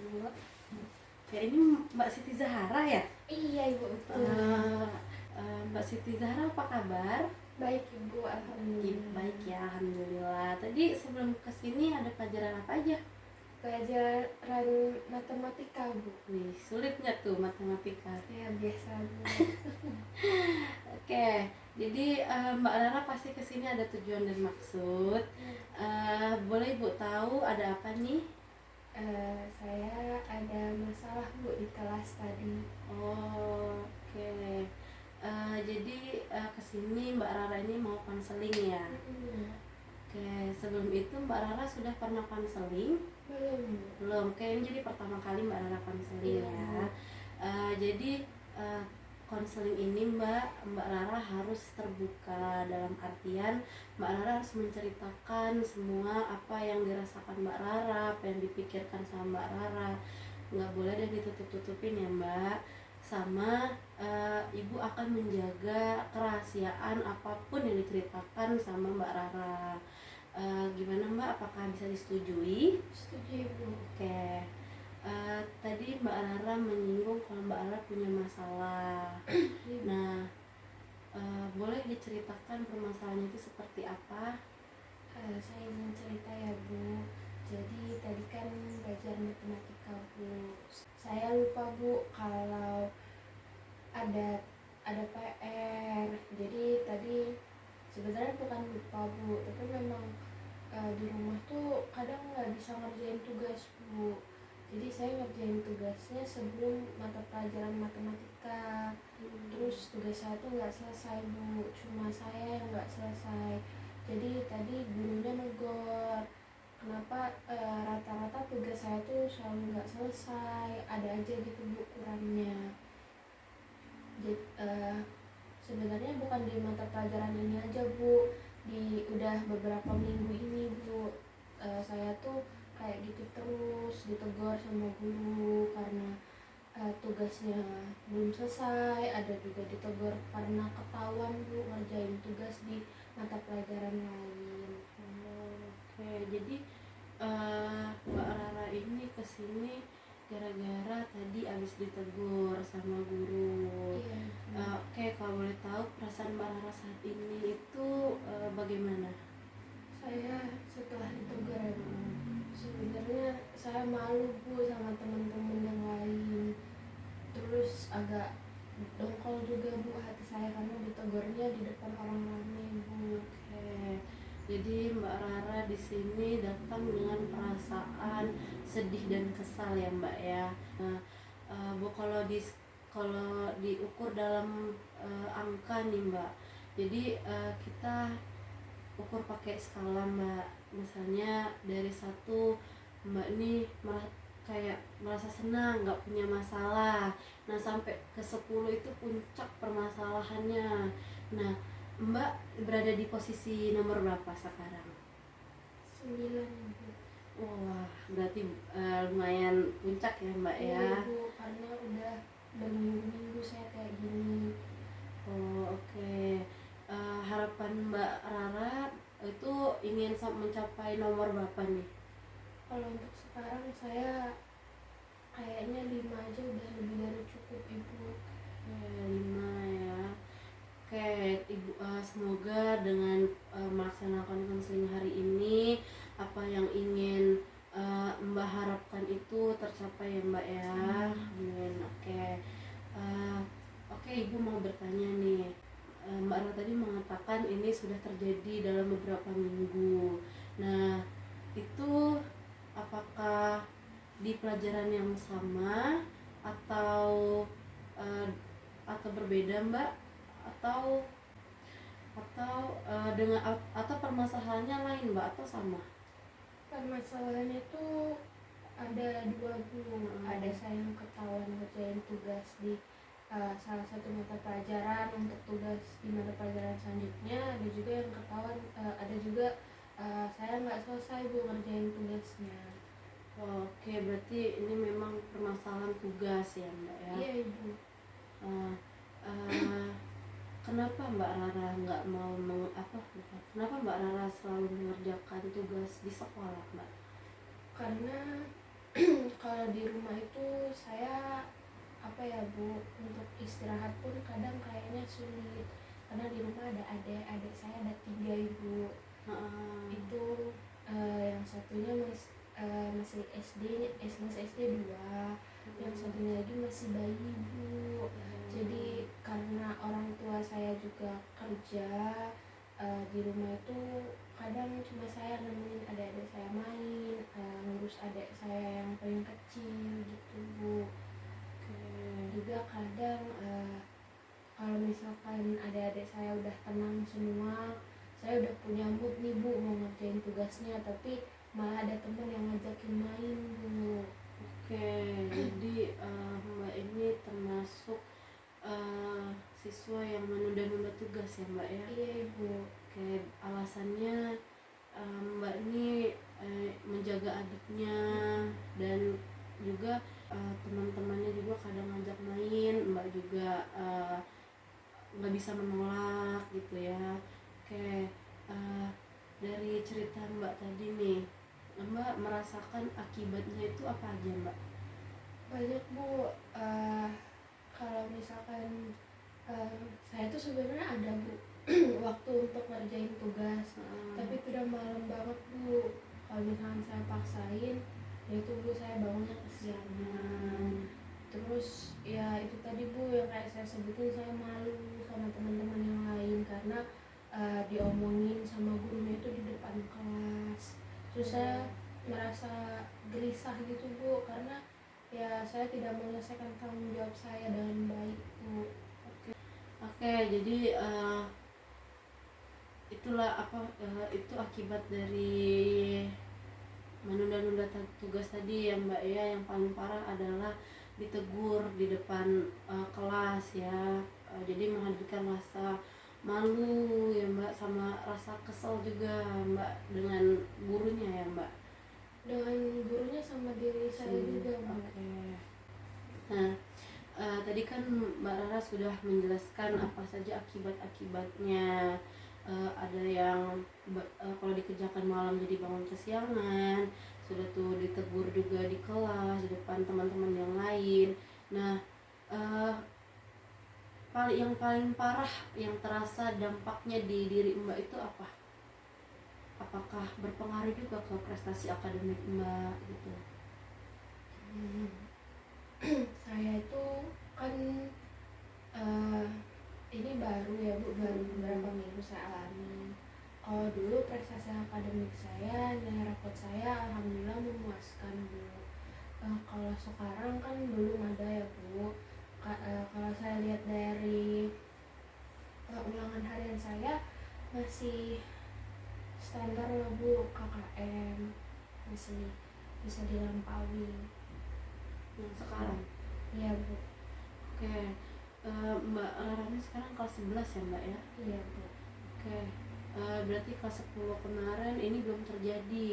Alhamdulillah. Ya ini Mbak Siti Zahara ya? Iya Ibu, betul. Mbak Siti Zahara apa kabar? Baik Ibu, alhamdulillah. Baik ya, alhamdulillah. Tadi sebelum kesini ada pelajaran apa aja? Pelajaran matematika Bu. Wih, sulit nggak tuh matematika? Ya biasa Bu. Oke, jadi Mbak Rara pasti kesini ada tujuan dan maksud. Boleh Ibu tahu ada apa nih? Saya ada masalah Bu di kelas tadi. Oh, oke. Jadi kesini Mbak Rara ini mau konseling ya? Oke, sebelum itu Mbak Rara sudah pernah konseling? Belum. Oke, ini jadi pertama kali Mbak Rara konseling ya. Jadi konseling ini Mbak Rara harus terbuka, dalam artian Mbak Rara harus menceritakan semua apa yang dirasakan Mbak Rara, apa yang dipikirkan sama Mbak Rara. Nggak boleh deh ditutup-tutupin ya Mbak. Sama Ibu akan menjaga kerahasiaan apapun yang diceritakan sama Mbak Rara. Gimana Mbak, apakah bisa disetujui? Setuju Ibu. Oke. Tadi Mbak Rara menyinggung kalau Mbak Rara punya masalah. Nah, boleh diceritakan permasalahannya itu seperti apa? Saya ingin cerita ya Bu. Jadi tadi kan belajar matematika Bu. Saya lupa Bu kalau ada PR. Jadi tadi sebenarnya bukan lupa Bu, tapi memang di rumah tuh kadang nggak bisa ngerjain tugas Bu. Jadi saya ngerjain tugasnya sebelum mata pelajaran matematika. Terus tugas saya tuh nggak selesai Bu, cuma saya yang nggak selesai. Jadi tadi gurunya negor, kenapa rata-rata tugas saya tuh selalu nggak selesai, ada aja gitu Bu kurangnya. Jadi, sebenarnya bukan di mata pelajaran ini aja Bu, udah beberapa minggu ini Bu, saya tuh kayak gitu terus ditegur sama guru karena tugasnya belum selesai, ada juga ditegur karena ketahuan Bu ngerjain tugas di mata pelajaran lain. Oke, jadi Mbak Rara ini kesini gara-gara tadi abis ditegur sama guru. Iya. Oke, kalau boleh tahu perasaan Mbak Rara saat ini itu bagaimana? Saya setelah ditegur ya Bu, sebenarnya saya malu Bu sama teman-teman yang lain. Terus agak dongkol juga Bu hati saya karena ditegurnya di depan orang ramai Bu. Oke, jadi Mbak Rara di sini datang dengan perasaan sedih dan kesal ya Mbak ya. Bu, kalau diukur dalam angka nih Mbak, jadi kita ukur pakai skala Mbak. Misalnya dari 1 Mbak nih kayak merasa senang, nggak punya masalah. Nah sampai ke 10 itu puncak permasalahannya. Nah Mbak berada di posisi nomor berapa sekarang? 9 Bu. Wah, berarti lumayan puncak ya Mbak ya. Iya Bu, karena udah minggu-minggu saya kayak gini. Oh, oke. Harapan Mbak Rara itu ingin mencapai nomor berapa nih? Kalau untuk sekarang saya kayaknya 5 aja udah lebih dari cukup Ibu. 5 ya. Oke, Ibu, semoga dengan melaksanakan konseling hari ini apa yang ingin Mbak harapkan itu tercapai ya Mbak ya. Amin. Oke, Ibu mau bertanya nih. Mbak Ra tadi mengatakan ini sudah terjadi dalam beberapa minggu. Nah, itu apakah di pelajaran yang sama atau berbeda Mbak, atau atau permasalahannya lain Mbak, atau sama? Permasalahannya tuh ada 2 Bu. Ada saya yang ketahuan ngerjain tugas di salah satu mata pelajaran, untuk tugas di mata pelajaran selanjutnya ada juga yang ketahuan, ada juga saya nggak selesai Bu ngerjain tugasnya. Oke, berarti ini memang permasalahan tugas ya Mbak ya. Iya Ibu. Kenapa Mbak Rara nggak mau kenapa Mbak Rara selalu mengerjakan tugas di sekolah Mbak? Karena kalau di rumah itu saya apa ya Bu, untuk istirahat pun kadang kayaknya sulit karena di rumah ada adik saya ada 3 Ibu. Itu yang satunya masih masih SD 2, yang satunya lagi masih bayi Bu. Jadi karena orang tua saya juga kerja, di rumah itu kadang cuma saya nemenin adik-adik saya main, ngurus adik saya yang paling kecil gitu Bu. Juga kadang kalau misalkan adik-adik saya udah tenang semua, saya udah punya mood nih Bu mau ngerjain tugasnya, tapi malah ada temen yang ngajakin main Bu. Jadi Mbak ini termasuk siswa yang menunda-nunda tugas ya Mbak ya? Iya Ibu. Alasannya Mbak ini menjaga adiknya dan juga teman-temannya juga kadang ngajak main, Mbak juga nggak bisa menolak gitu ya. Dari cerita Mbak tadi nih, Mbak merasakan akibatnya itu apa aja Mbak? Banyak Bu. Kalau misalkan saya tuh sebenarnya ada Bu waktu untuk ngerjain tugas, tapi itu udah malam banget Bu. Kalau misalkan saya paksain, ya itu Bu saya bangunnya kesiangan. Terus ya itu tadi Bu yang kayak saya sebutin, saya malu sama teman-teman yang lain karena diomongin sama gurunya itu di depan kelas. Terus saya merasa gelisah gitu Bu, karena ya saya tidak menyelesaikan tanggung jawab saya dengan baik Bu. Jadi itulah itu akibat dari menunda-nunda tugas tadi ya Mbak ya. Yang paling parah adalah ditegur di depan kelas ya. Jadi menghadirkan rasa malu ya Mbak, sama rasa kesel juga Mbak dengan gurunya ya Mbak. Dengan gurunya sama diri saya juga Bu. Nah, tadi kan Mbak Rara sudah menjelaskan apa saja akibat-akibatnya. Ada yang kalau dikerjakan malam jadi bangun kesiangan, sudah tuh ditegur juga di kelas di depan teman-teman yang lain. Nah, yang paling parah yang terasa dampaknya di diri Mbak itu apa? Apakah berpengaruh juga ke prestasi akademik Mbak gitu? Saya itu kan ini baru ya Bu, baru beberapa minggu saya alami. Kalau dulu prestasi akademik saya, nilai rapot saya alhamdulillah memuaskan Bu. Kalau sekarang kan belum ada ya Bu. Kalau saya lihat dari ulangan harian saya masih standar lah Bu, KKM masih bisa dilampaui. Sekarang? Iya Bu. Mbak Rara ini sekarang kelas 11 ya Mbak ya? Iya Bu. Berarti kelas 10 kemarin ini belum terjadi.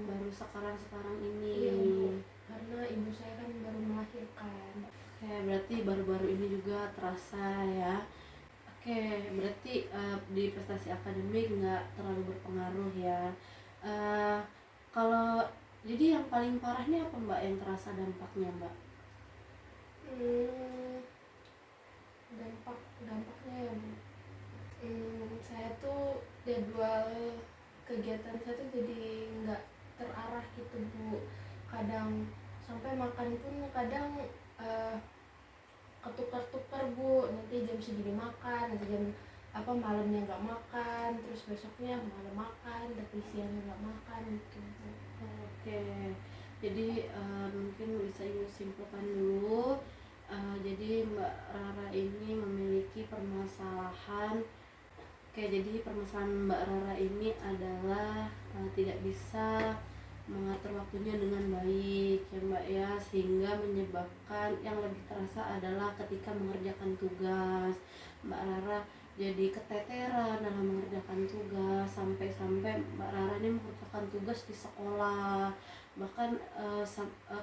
Baru sekarang ini. Iya Bu, karena ibu saya kan baru melahirkan. Berarti baru-baru ini juga terasa ya. Berarti di prestasi akademik nggak terlalu berpengaruh ya. Kalau jadi yang paling parah ini apa Mbak yang terasa dampaknya Mbak? Dampaknya ya Bu, saya tuh jadwal kegiatan saya tuh jadi nggak terarah gitu Bu. Kadang sampai makan pun kadang ketukar-tukar Bu, nanti jam segini makan, nanti jam malamnya nggak makan, terus besoknya malam makan, tapi siangnya nggak makan gitu Bu. Jadi mungkin bisa Ibu simpulkan dulu. Jadi Mbak Rara ini memiliki permasalahan. Jadi permasalahan Mbak Rara ini adalah tidak bisa mengatur waktunya dengan baik ya Mbak ya, sehingga menyebabkan yang lebih terasa adalah ketika mengerjakan tugas Mbak Rara jadi keteteran dalam mengerjakan tugas, sampai-sampai Mbak Rara ini mengerjakan tugas di sekolah. Bahkan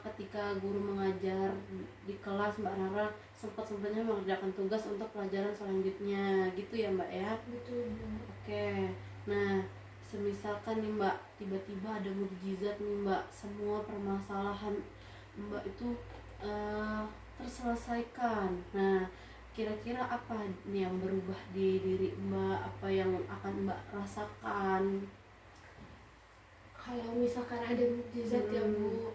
ketika guru mengajar di kelas, Mbak Rara sempat-sempatnya mengerjakan tugas untuk pelajaran selanjutnya gitu ya Mbak ya. Betul Bu. Nah Semisalkan nih Mbak, tiba-tiba ada mukjizat nih Mbak, semua permasalahan Mbak itu eh, terselesaikan. Nah, kira-kira apa nih yang berubah di diri Mbak? Apa yang akan Mbak rasakan? Kalau misalkan ada mukjizat ya Hmm. Bu,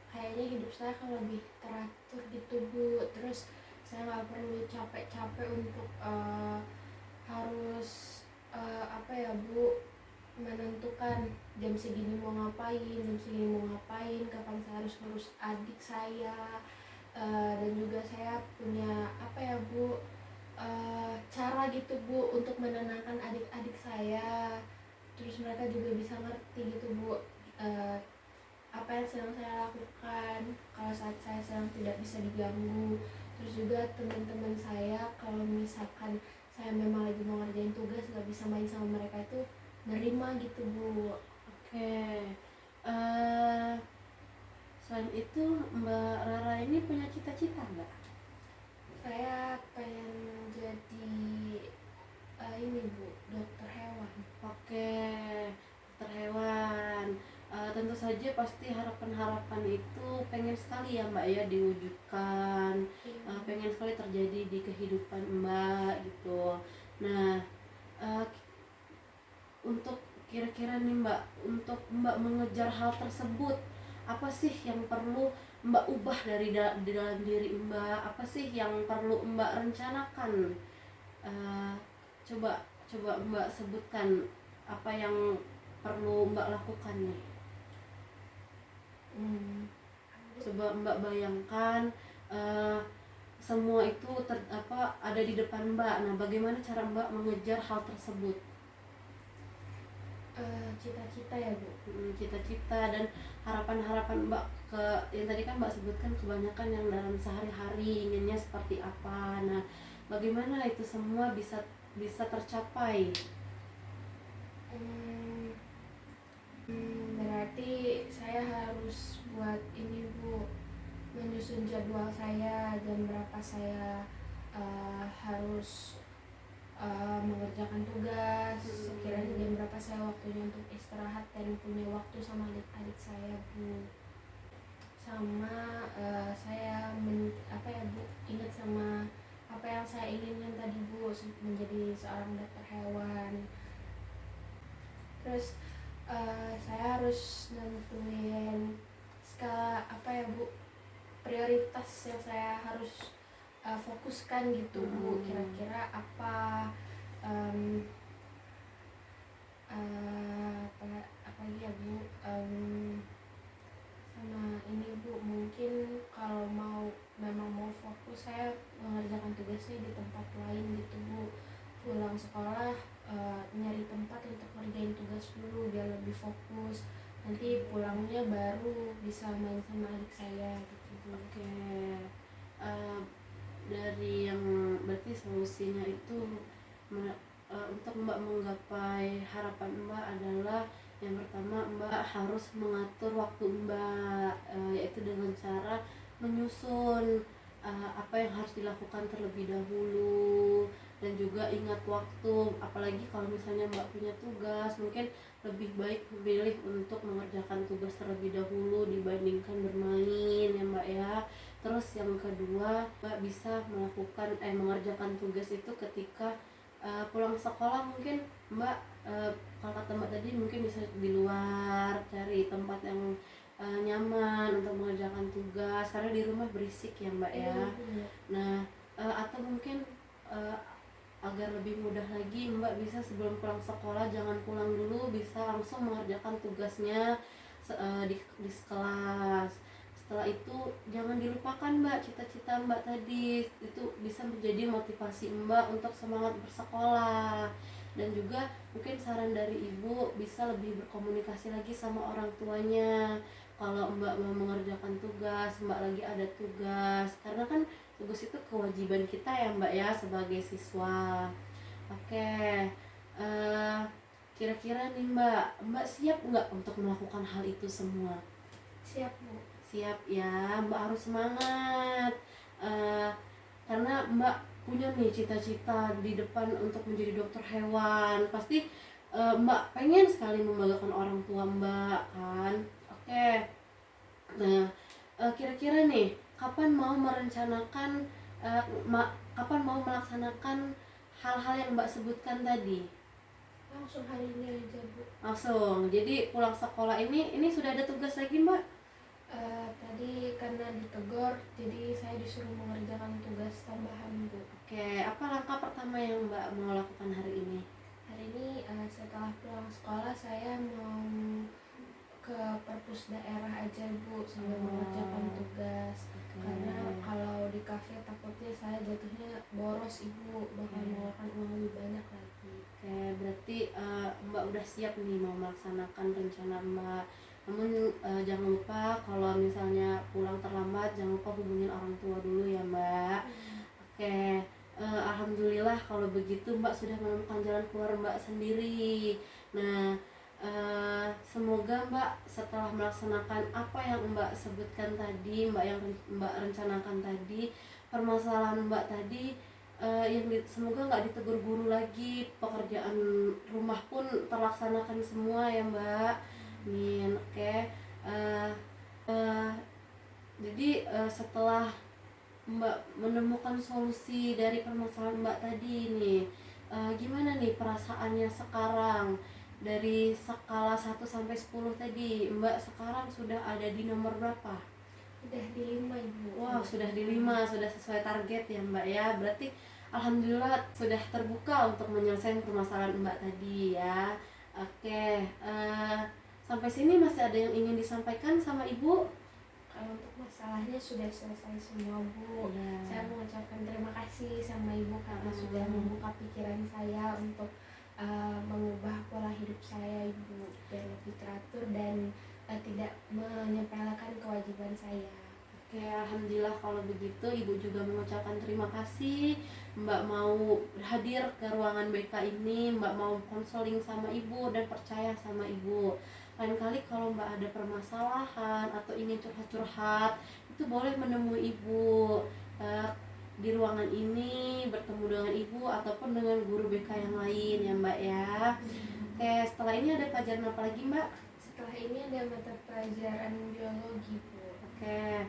kayaknya hidup saya akan lebih teratur gitu Bu. Terus saya nggak perlu capek-capek untuk harus apa ya Bu, menentukan jam segini mau ngapain, jam segini mau ngapain, kapan saya harus ngurus adik saya. Dan juga saya punya apa ya Bu, cara gitu Bu untuk menenangkan adik-adik saya. Terus mereka juga bisa ngerti gitu Bu, eh, apa yang sedang saya lakukan kalau saat saya sedang tidak bisa diganggu. Terus juga teman-teman saya kalau misalkan saya memang lagi mau ngerjain tugas nggak bisa main sama mereka itu nerima gitu Bu. Oke. Eh, Selain itu Mbak Rara ini punya cita-cita nggak? Saya pengen jadi ini Bu, dokter hewan. Oke, dokter hewan. Tentu saja pasti harapan-harapan itu pengen sekali ya Mbak ya diwujudkan. Pengen sekali terjadi di kehidupan Mbak gitu. Nah, eh, untuk kira-kira nih Mbak, untuk Mbak mengejar hal tersebut, apa sih yang perlu Mbak ubah di dalam diri Mbak? Apa sih yang perlu Mbak rencanakan? Eh, coba coba Mbak sebutkan apa yang perlu Mbak lakukan nih. Coba Mbak bayangkan eh, semua itu ada di depan Mbak. Nah, bagaimana cara Mbak mengejar hal tersebut? Cita-cita ya Bu. Cita-cita dan harapan-harapan Mbak ke yang tadi kan Mbak sebutkan kebanyakan yang dalam sehari-hari inginnya seperti apa. Nah, bagaimana itu semua bisa bisa tercapai? Berarti saya harus buat ini Bu, menyusun jadwal saya, jam berapa saya harus mengerjakan tugas, sekiranya jam berapa saya waktunya untuk istirahat dan punya waktu sama adik-adik saya Bu. Sama saya apa ya Bu, ingat sama apa yang saya inginkan tadi Bu, menjadi seorang dokter hewan. Terus saya harus nentuin skala apa ya Bu, prioritas yang saya harus fokuskan gitu Bu. Kira-kira apa um, apa lagi ya Bu, sama ini Bu, mungkin kalau memang mau fokus saya mengerjakan tugasnya di tempat lain gitu Bu. Pulang sekolah nyari tempat untuk ngerjain tugas dulu biar lebih fokus, nanti pulangnya baru bisa main sama adik saya gitu Bu. Oke. Dari yang berarti solusinya itu untuk Mbak menggapai harapan Mbak adalah yang pertama Mbak harus mengatur waktu Mbak, yaitu dengan cara menyusun apa yang harus dilakukan terlebih dahulu, dan juga ingat waktu, apalagi kalau misalnya Mbak punya tugas mungkin lebih baik memilih untuk mengerjakan tugas terlebih dahulu dibandingkan bermain ya Mbak ya. Terus yang kedua Mbak bisa mengerjakan tugas itu ketika pulang sekolah. Mungkin Mbak kalau kata Mbak tadi mungkin bisa di luar cari tempat yang nyaman untuk mengerjakan tugas karena di rumah berisik ya Mbak ya. Nah atau mungkin agar lebih mudah lagi Mbak bisa sebelum pulang sekolah jangan pulang dulu, bisa langsung mengerjakan tugasnya di kelas. Setelah itu jangan dilupakan Mbak cita-cita Mbak tadi, itu bisa menjadi motivasi Mbak untuk semangat bersekolah. Dan juga mungkin saran dari ibu bisa lebih berkomunikasi lagi sama orang tuanya kalau Mbak mau mengerjakan tugas, Mbak lagi ada tugas, karena kan tugas itu kewajiban kita ya Mbak ya sebagai siswa. Oke, kira-kira nih Mbak siap nggak untuk melakukan hal itu semua? Siap Bu. Siap ya, Mbak harus semangat. Karena Mbak punya nih cita-cita di depan untuk menjadi dokter hewan. Pasti Mbak pengen sekali membanggakan orang tua Mbak kan. Oke. Nah, kira-kira nih kapan mau merencanakan kapan mau melaksanakan hal-hal yang Mbak sebutkan tadi? Langsung hari ini aja Bu. Langsung. Jadi pulang sekolah ini sudah ada tugas lagi Mbak? Tadi karena ditegur, jadi saya disuruh mengerjakan tugas tambahan Bu. Oke, apa langkah pertama yang Mbak mau lakukan hari ini? Hari ini setelah pulang sekolah saya mau ke perpus daerah aja Bu sambil mengerjakan tugas. Karena kalau di kafe takutnya saya jatuhnya boros Ibu, bakal mengeluarkan uang lebih banyak lagi. Oke, berarti Mbak udah siap nih mau melaksanakan rencana Mbak. Namun jangan lupa kalau misalnya pulang terlambat jangan lupa hubungin orang tua dulu ya Mbak. Oke, alhamdulillah kalau begitu Mbak sudah menemukan jalan keluar Mbak sendiri. Nah, semoga Mbak setelah melaksanakan apa yang Mbak sebutkan tadi, yang Mbak rencanakan tadi, permasalahan Mbak tadi, semoga nggak ditegur guru lagi, pekerjaan rumah pun terlaksanakan semua ya Mbak. Amin. Oke. Jadi setelah Mbak menemukan solusi dari permasalahan Mbak tadi nih, gimana nih perasaannya sekarang? Dari skala 1 sampai 10 tadi, Mbak sekarang sudah ada di nomor berapa? Udah di 5 Ibu. Wow, sudah di 5, sudah sesuai target ya Mbak ya. Berarti alhamdulillah sudah terbuka untuk menyelesaikan permasalahan Mbak tadi ya. Oke, sampai sini masih ada yang ingin disampaikan sama Ibu? Kalau untuk masalahnya sudah selesai semua Bu. Saya mengucapkan terima kasih sama Ibu karena sudah membuka pikiran saya untuk mengubah pola hidup saya Ibu, biar lebih teratur dan tidak menyepelekan kewajiban saya. Oke, alhamdulillah kalau begitu Ibu juga mengucapkan terima kasih Mbak mau hadir ke ruangan BK ini, Mbak mau konseling sama Ibu dan percaya sama Ibu. Lain kali kalau Mbak ada permasalahan atau ingin curhat-curhat, itu boleh menemui Ibu di ruangan ini, bertemu dengan Ibu ataupun dengan guru BK yang lain ya Mbak ya. Oke, setelah ini ada pelajaran apa lagi Mbak? Setelah ini ada mata pelajaran biologi Bu. Oke,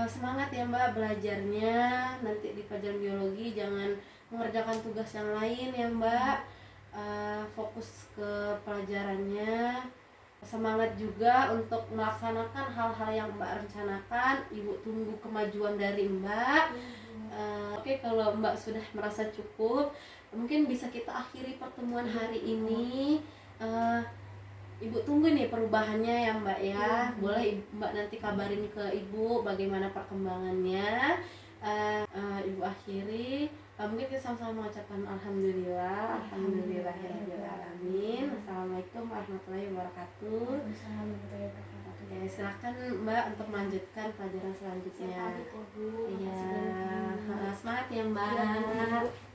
semangat ya Mbak belajarnya. Nanti di pelajaran biologi jangan mengerjakan tugas yang lain ya Mbak. Fokus ke pelajarannya. Semangat juga untuk melaksanakan hal-hal yang Mbak rencanakan. Ibu tunggu kemajuan dari Mbak. Oke, kalau Mbak sudah merasa cukup, mungkin bisa kita akhiri pertemuan hari ini. Ibu tunggu nih perubahannya ya Mbak ya. Boleh Mbak nanti kabarin ke Ibu bagaimana perkembangannya. Ibu akhiri. Mungkin kita sama-sama mengucapkan alhamdulillah, alhamdulillahirabbil alamin. Assalamualaikum warahmatullahi wabarakatuh. Oke, silakan Mbak untuk melanjutkan pelajaran selanjutnya. Iya, semangat ya Mbak.